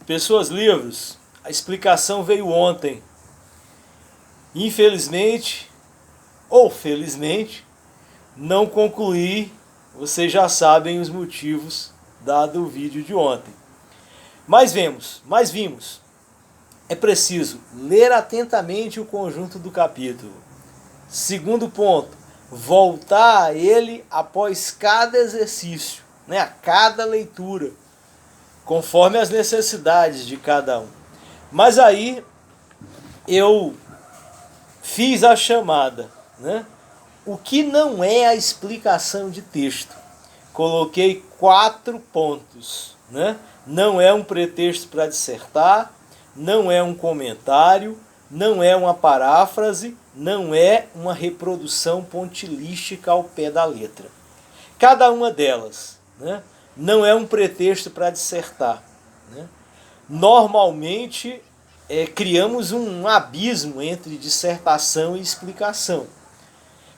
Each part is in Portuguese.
Pessoas livres, a explicação veio ontem. Infelizmente, ou felizmente, não concluí. Vocês já sabem os motivos dado o vídeo de ontem. Mas vimos. É preciso ler atentamente o conjunto do capítulo. Segundo ponto, voltar a ele após cada exercício, a cada leitura, conforme as necessidades de cada um. Mas aí eu fiz a chamada, O que não é a explicação de texto? Coloquei 4 pontos, Não é um pretexto para dissertar, não é um comentário, não é uma paráfrase, não é uma reprodução pontilística ao pé da letra. Cada uma delas, não é um pretexto para dissertar. Normalmente, criamos um abismo entre dissertação e explicação.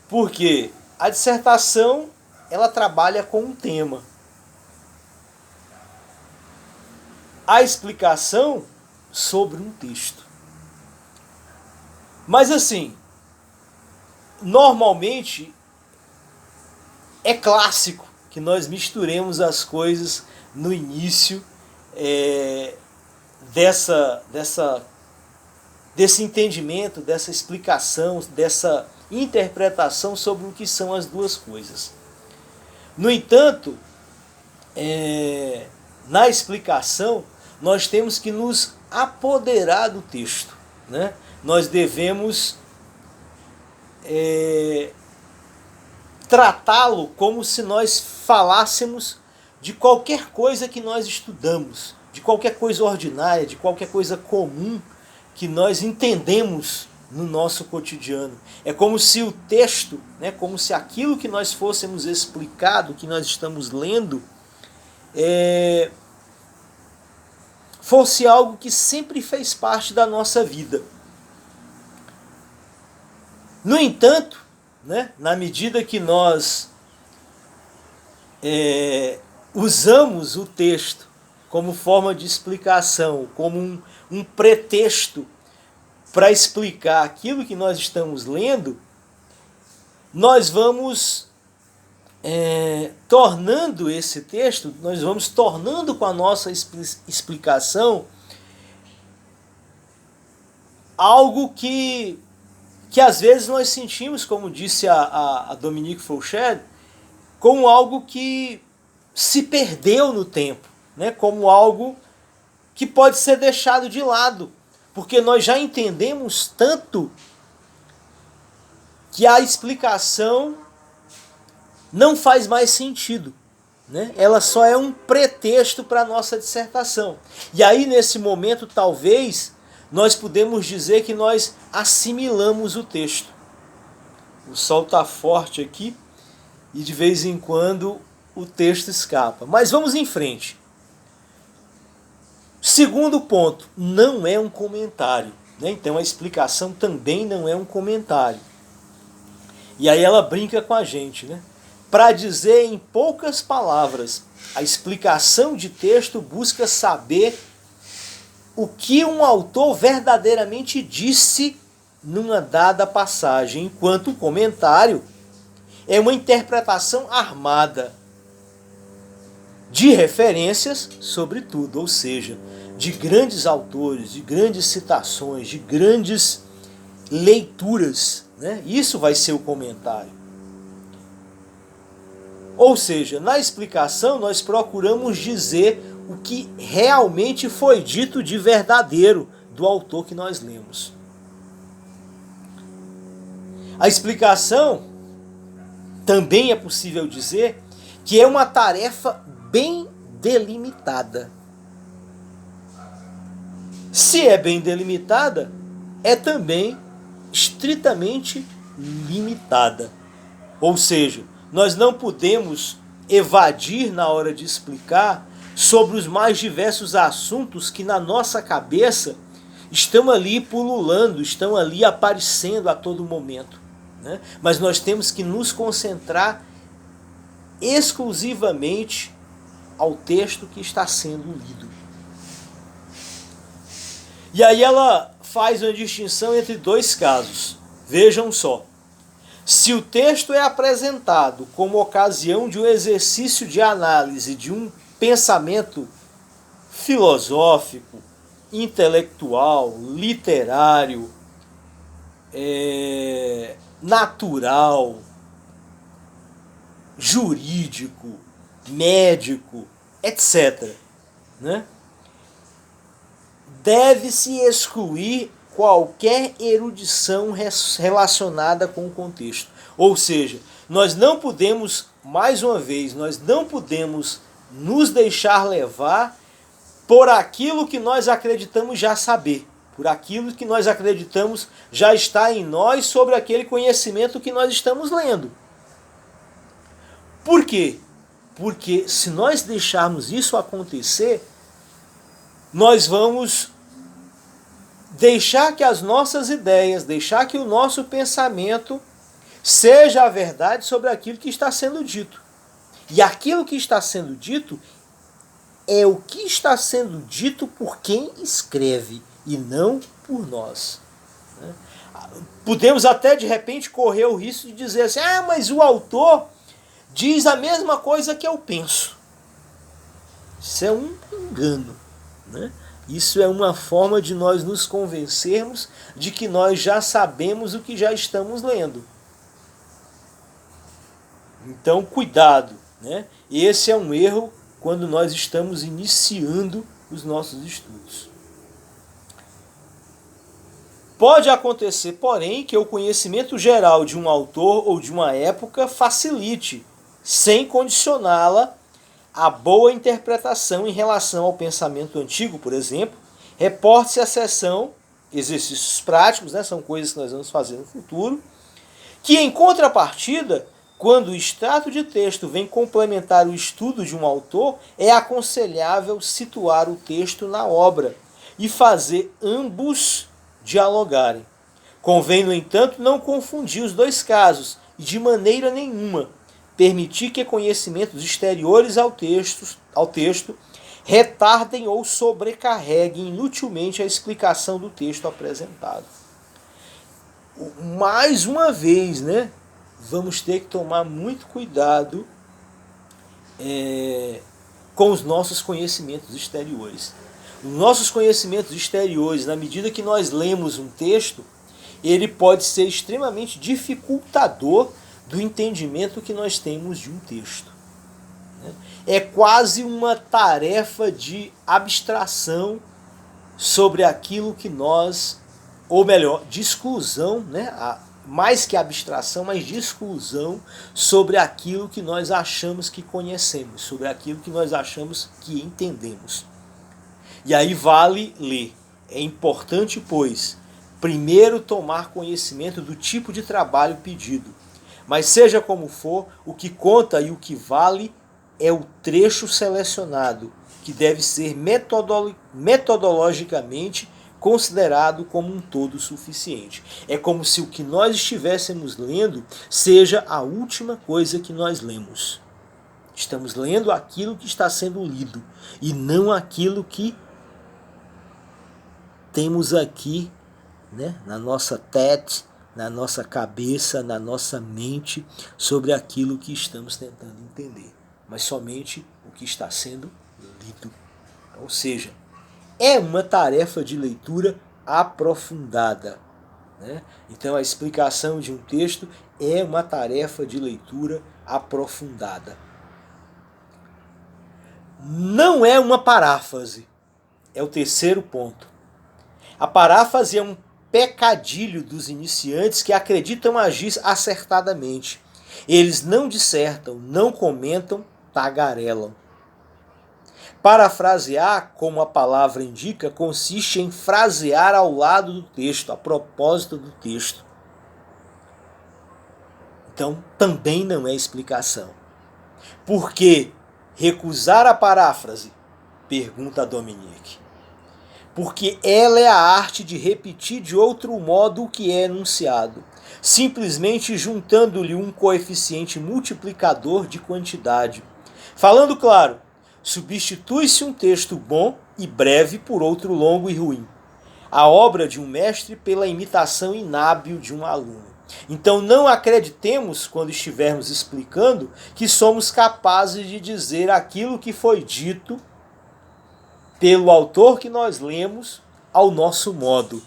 Porque a dissertação, ela trabalha com um tema. A explicação sobre um texto. Mas assim, normalmente é clássico que nós misturemos as coisas no início desse entendimento, dessa explicação, dessa interpretação sobre o que são as duas coisas. No entanto, na explicação, nós temos que nos apoderar do texto. Nós devemos tratá-lo como se nós falássemos de qualquer coisa que nós estudamos, de qualquer coisa ordinária, de qualquer coisa comum que nós entendemos no nosso cotidiano. É como se o texto, como se aquilo que nós fôssemos explicado, que nós estamos lendo, fosse algo que sempre fez parte da nossa vida. No entanto, na medida que nós usamos o texto como forma de explicação, como um pretexto para explicar aquilo que nós estamos lendo, nós vamos tornando esse texto, nós vamos tornando com a nossa explicação algo que às vezes nós sentimos, como disse a Dominique Fauchard, como algo que se perdeu no tempo, como algo que pode ser deixado de lado, porque nós já entendemos tanto que a explicação não faz mais sentido. Ela só é um pretexto para a nossa dissertação. E aí, nesse momento, talvez, nós podemos dizer que nós assimilamos o texto. O sol está forte aqui e de vez em quando o texto escapa. Mas vamos em frente. Segundo ponto, não é um comentário. Então a explicação também não é um comentário. E aí ela brinca com a gente. Para dizer em poucas palavras, a explicação de texto busca saber o que um autor verdadeiramente disse numa dada passagem, enquanto o comentário é uma interpretação armada de referências, sobretudo, ou seja, de grandes autores, de grandes citações, de grandes leituras. Isso vai ser o comentário. Ou seja, na explicação nós procuramos dizer o que realmente foi dito de verdadeiro do autor que nós lemos. A explicação também é possível dizer que é uma tarefa bem delimitada. Se é bem delimitada, é também estritamente limitada. Ou seja, nós não podemos evadir na hora de explicar sobre os mais diversos assuntos que na nossa cabeça estão ali pululando, estão ali aparecendo a todo momento. Mas nós temos que nos concentrar exclusivamente ao texto que está sendo lido. E aí ela faz uma distinção entre dois casos. Vejam só. Se o texto é apresentado como ocasião de um exercício de análise de um pensamento filosófico, intelectual, literário, natural, jurídico, médico, etc., né? Deve-se excluir qualquer erudição relacionada com o contexto. Ou seja, nós não podemos, mais uma vez, nós não podemos nos deixar levar por aquilo que nós acreditamos já saber, por aquilo que nós acreditamos já está em nós sobre aquele conhecimento que nós estamos lendo. Por quê? Porque se nós deixarmos isso acontecer, nós vamos deixar que as nossas ideias, deixar que o nosso pensamento seja a verdade sobre aquilo que está sendo dito. E aquilo que está sendo dito é o que está sendo dito por quem escreve e não por nós. Podemos até de repente correr o risco de dizer assim, mas o autor diz a mesma coisa que eu penso. Isso é um engano, né? Isso é uma forma de nós nos convencermos de que nós já sabemos o que já estamos lendo. Então, cuidado, né? Esse é um erro quando nós estamos iniciando os nossos estudos. Pode acontecer, porém, que o conhecimento geral de um autor ou de uma época facilite, sem condicioná-la a boa interpretação em relação ao pensamento antigo, por exemplo. Reporte-se a seção exercícios práticos, né, são coisas que nós vamos fazer no futuro, que em contrapartida, quando o extrato de texto vem complementar o estudo de um autor, é aconselhável situar o texto na obra e fazer ambos dialogarem. Convém, no entanto, não confundir os dois casos e, de maneira nenhuma, permitir que conhecimentos exteriores ao texto retardem ou sobrecarreguem inutilmente a explicação do texto apresentado. Mais uma vez, né, vamos ter que tomar muito cuidado com os nossos conhecimentos exteriores. Os nossos conhecimentos exteriores, na medida que nós lemos um texto, ele pode ser extremamente dificultador do entendimento que nós temos de um texto. É quase uma tarefa de abstração sobre aquilo que nós, ou melhor, de exclusão, né? Mais que abstração, mas de exclusão sobre aquilo que nós achamos que conhecemos, sobre aquilo que nós achamos que entendemos. E aí vale ler. É importante, pois, primeiro tomar conhecimento do tipo de trabalho pedido. Mas seja como for, o que conta e o que vale é o trecho selecionado, que deve ser metodologicamente considerado como um todo suficiente. É como se o que nós estivéssemos lendo seja a última coisa que nós lemos. Estamos lendo aquilo que está sendo lido e não aquilo que temos aqui, né, na nossa tête, na nossa cabeça, na nossa mente, sobre aquilo que estamos tentando entender, mas somente o que está sendo lido. Ou seja, é uma tarefa de leitura aprofundada, né? Então a explicação de um texto é uma tarefa de leitura aprofundada. Não é uma paráfrase, é o terceiro ponto. A paráfrase é um pecadilho dos iniciantes que acreditam agir acertadamente. Eles não dissertam, não comentam, tagarelam. Parafrasear, como a palavra indica, consiste em frasear ao lado do texto, a propósito do texto. Então, também não é explicação. Por que recusar a paráfrase? Pergunta a Dominique. Porque ela é a arte de repetir de outro modo o que é enunciado, simplesmente juntando-lhe um coeficiente multiplicador de quantidade. Falando claro, substitui-se um texto bom e breve por outro longo e ruim. a obra de um mestre pela imitação inábil de um aluno. Então não acreditemos, quando estivermos explicando, que somos capazes de dizer aquilo que foi dito pelo autor que nós lemos ao nosso modo.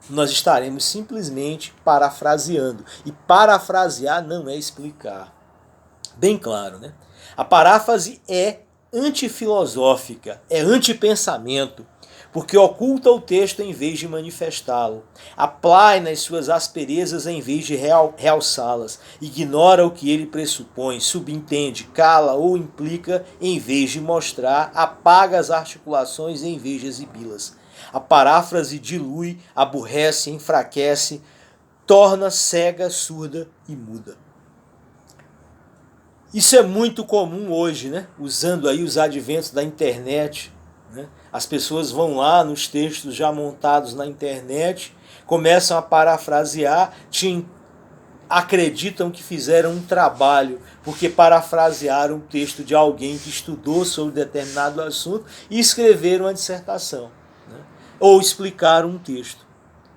Nós estaremos simplesmente parafraseando. E parafrasear não é explicar. Bem claro, né? A paráfrase é antifilosófica, é antipensamento, porque oculta o texto em vez de manifestá-lo, aplai nas suas asperezas em vez de realçá-las, ignora o que ele pressupõe, subentende, cala ou implica em vez de mostrar, apaga as articulações em vez de exibi-las. A paráfrase dilui, aborrece, enfraquece, torna cega, surda e muda. Isso é muito comum hoje, né? Usando aí os adventos da internet, né? As pessoas vão lá nos textos já montados na internet, começam a parafrasear, acreditam que fizeram um trabalho, porque parafrasearam o texto de alguém que estudou sobre determinado assunto e escreveram a dissertação, né? Ou explicaram um texto,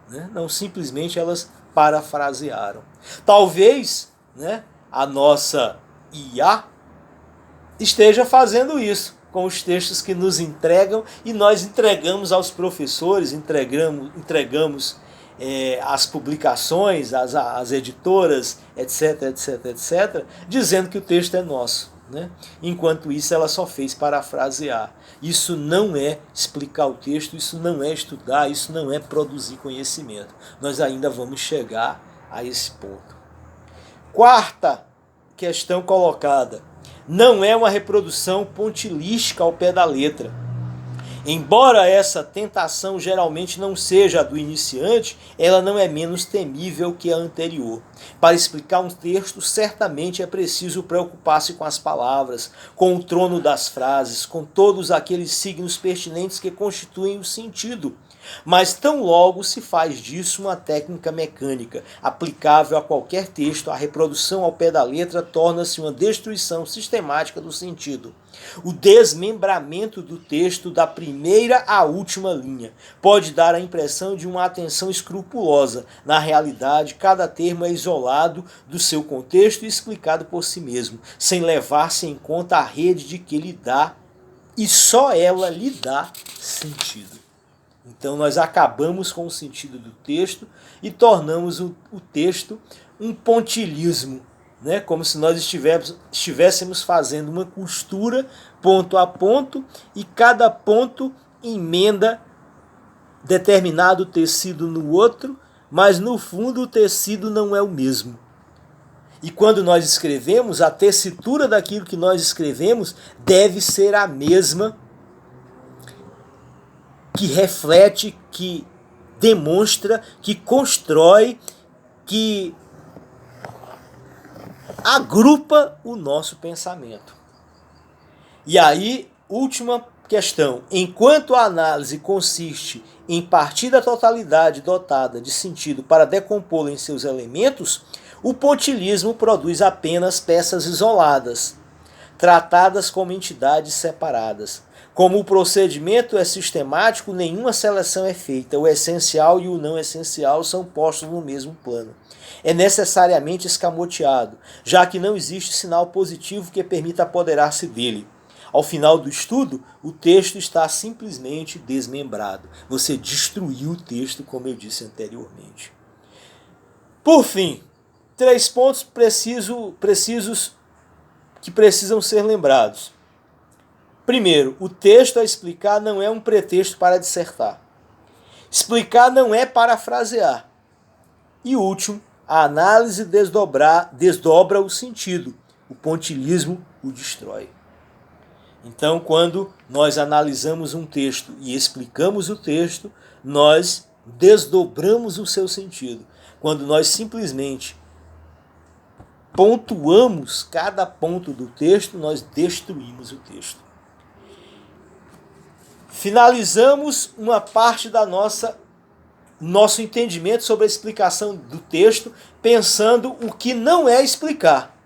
né? Não, simplesmente elas parafrasearam. Talvez, né, a nossa IA esteja fazendo isso com os textos que nos entregam e nós entregamos aos professores, entregamos as publicações, as editoras, etc, etc, etc, dizendo que o texto é nosso, né? Enquanto isso ela só fez parafrasear. Isso não é explicar o texto, isso não é estudar, isso não é produzir conhecimento. Nós ainda vamos chegar a esse ponto. Quarta questão colocada. Não é uma reprodução pontilística ao pé da letra. Embora essa tentação geralmente não seja a do iniciante, ela não é menos temível que a anterior. Para explicar um texto, certamente é preciso preocupar-se com as palavras, com o trono das frases, com todos aqueles signos pertinentes que constituem o sentido. Mas tão logo se faz disso uma técnica mecânica, aplicável a qualquer texto, a reprodução ao pé da letra torna-se uma destruição sistemática do sentido. O desmembramento do texto da primeira à última linha pode dar a impressão de uma atenção escrupulosa. Na realidade, cada termo é isolado do seu contexto e explicado por si mesmo, sem levar-se em conta a rede de que lhe dá, e só ela lhe dá sentido. Então nós acabamos com o sentido do texto e tornamos o texto um pontilhismo, né? Como se nós estivéssemos fazendo uma costura ponto a ponto e cada ponto emenda determinado tecido no outro, mas no fundo o tecido não é o mesmo. E quando nós escrevemos, a tessitura daquilo que nós escrevemos deve ser a mesma, que reflete, que demonstra, que constrói, que agrupa o nosso pensamento. E aí, última questão. Enquanto a análise consiste em partir da totalidade dotada de sentido para decompô-la em seus elementos, o pontilhismo produz apenas peças isoladas, tratadas como entidades separadas. Como o procedimento é sistemático, nenhuma seleção é feita. O essencial e o não essencial são postos no mesmo plano. É necessariamente escamoteado, já que não existe sinal positivo que permita apoderar-se dele. Ao final do estudo, o texto está simplesmente desmembrado. Você destruiu o texto, como eu disse anteriormente. Por fim, 3 pontos precisos que precisam ser lembrados. Primeiro, o texto a explicar não é um pretexto para dissertar. Explicar não é parafrasear. E último, a análise desdobra o sentido. O pontilhismo o destrói. Então, quando nós analisamos um texto e explicamos o texto, nós desdobramos o seu sentido. Quando nós simplesmente pontuamos cada ponto do texto, nós destruímos o texto. Finalizamos uma parte da nosso entendimento sobre a explicação do texto, pensando o que não é explicar.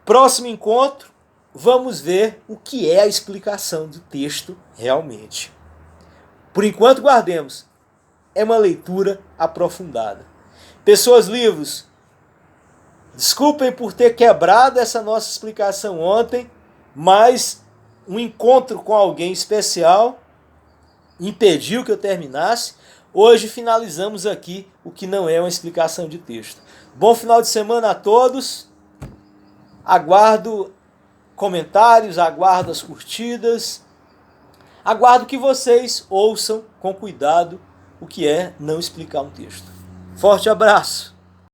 Próximo encontro, vamos ver o que é a explicação do texto realmente. Por enquanto, guardemos. É uma leitura aprofundada. Pessoas livres, desculpem por ter quebrado essa nossa explicação ontem, mas um encontro com alguém especial impediu que eu terminasse. Hoje finalizamos aqui o que não é uma explicação de texto. Bom final de semana a todos. Aguardo comentários, aguardo as curtidas. Aguardo que vocês ouçam com cuidado o que é não explicar um texto. Forte abraço!